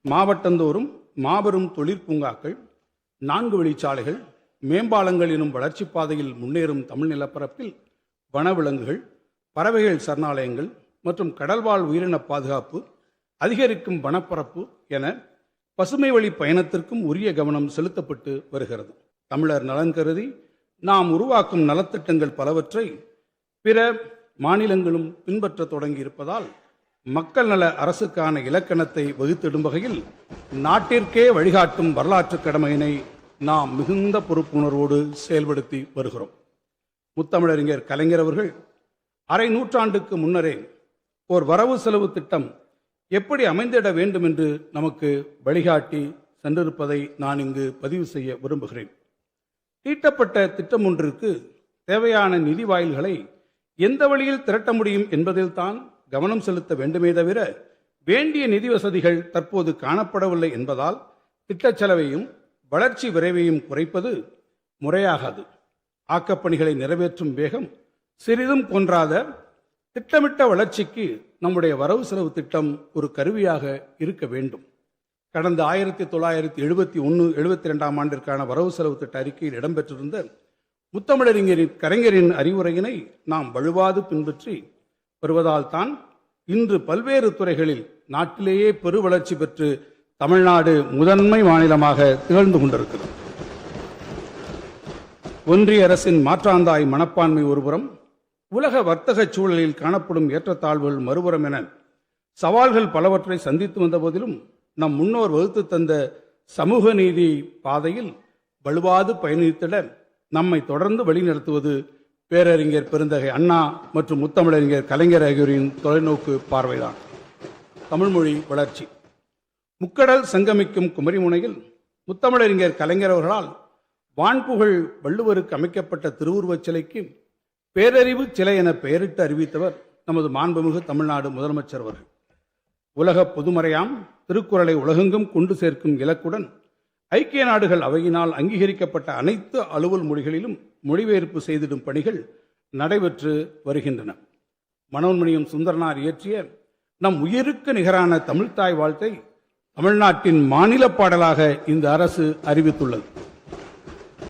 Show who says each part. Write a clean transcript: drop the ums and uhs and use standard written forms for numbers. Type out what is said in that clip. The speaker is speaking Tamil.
Speaker 1: மாவட்டந்தோறும் மாபெரும் தொழிற்பூங்காக்கள், 4 வழிச்சாலைகள், மேம்பாலங்கள் எனும் வளர்ச்சி பாதையில் முன்னேறும் தமிழ் நிலப்பரப்பில் வனவிலங்குகள், பறவைகள் சரணாலயங்கள் மற்றும் கடல்வாழ் உயிரின பாதுகாப்பு, அதிகரிக்கும் வனப்பரப்பு என பசுமை வழி பயணத்திற்கும் உரிய கவனம் செலுத்தப்பட்டு வருகிறது. தமிழர் நலன் கருதி நாம் உருவாக்கும் நலத்திட்டங்கள் பலவற்றை பிற மாநிலங்களும் பின்பற்ற தொடங்கி இருப்பதால் மக்கள் நல அரசுக்கான இலக்கணத்தை வகுத்திடும் வகையில் நாட்டிற்கே வழிகாட்டும் வரலாற்று கடமையினை நாம் மிகுந்த பொறுப்புணர்வோடு செயல்படுத்தி வருகிறோம். முத்தமிழறிஞர் கலைஞர் அவர்கள் அரை நூற்றாண்டுக்கு முன்னரே ஓர் வரவு செலவு திட்டம் எப்படி அமைந்திட வேண்டும் என்று நமக்கு வழிகாட்டி சென்றிருப்பதை நான் இங்கு பதிவு செய்ய விரும்புகிறேன். தீட்டப்பட்ட திட்டம் ஒன்றிற்கு தேவையான நிதி வாயில்களை எந்த வழியில் திரட்ட முடியும் என்பதில்தான் கவனம் செலுத்த வேண்டுமே தவிர வேண்டிய நிதி வசதிகள் தற்போது காணப்படவில்லை என்பதால் திட்டச் செலவையும் வளர்ச்சி விரைவையும் குறைப்பது முறையாகாது. ஆக்கப்பணிகளை நிறைவேற்றும் வேகம் சிறிதும் கொன்றாத திட்டமிட்ட வளர்ச்சிக்கு நம்முடைய வரவு செலவு திட்டம் ஒரு கருவியாக இருக்க வேண்டும். கடந்த 1971-72 ஆண்டிற்கான வரவு செலவு திட்ட அறிக்கையில் இடம்பெற்றிருந்த முத்தமிழறிஞரின் கலைஞரின் அறிவுரையினை நாம் வலுவாது பின்பற்றி வருவதால் தான் இன்று பல்வேறு துறைகளில் நாட்டிலேயே பெரு வளர்ச்சி பெற்று தமிழ்நாடு முதன்மை மாநிலமாக திகழ்ந்து கொண்டிருக்கிறது. ஒன்றிய அரசின் மாற்றாந்தாய் மனப்பான்மை ஒருபுறம், உலக வர்த்தக சூழலில் காணப்படும் ஏற்றத்தாழ்வுகள் மறுபுறம் என சவால்கள் பலவற்றை சந்தித்து வந்த போதிலும் நம் முன்னோர் வகுத்து தந்த சமூக நீதி பாதையில் வலுவாது பயணித்திட நம்மை தொடர்ந்து வழிநடத்துவது பேரறிஞர் பெருந்தகை அண்ணா மற்றும் முத்தமிழறிஞர் கலைஞர் ஆகியோரின் தொலைநோக்கு பார்வைதான். தமிழ்மொழி வளர்ச்சி. முக்கடல் சங்கமிக்கும் குமரிமுனையில் முத்தமிழறிஞர் கலைஞர் அவர்களால் வான்புகழ் வள்ளுவருக்கு அமைக்கப்பட்ட திருவுருவச் சிலைக்கு பேரறிவு சிலை என பெயரிட்டு அறிவித்தவர் நமது மாண்புமிகு தமிழ்நாடு முதலமைச்சர் அவர்கள். உலக பொதுமறையாம் திருக்குறளை உலகெங்கும் கொண்டு சேர்க்கும் இலக்குடன் ஐக்கிய நாடுகள் அவையினால் அங்கீகரிக்கப்பட்ட அனைத்து அலுவல் மொழிகளிலும் மொழிபெயர்ப்பு செய்திடும் பணிகள் நடைபெற்று வருகின்றன. மனோன்மணியம் சுந்தரனார் இயற்றிய நம் உயிருக்கு நிகரான தமிழ்த்தாய் வாழ்த்தை தமிழ்நாட்டின் மாநில பாடலாக இந்த அரசு அறிவித்துள்ளது.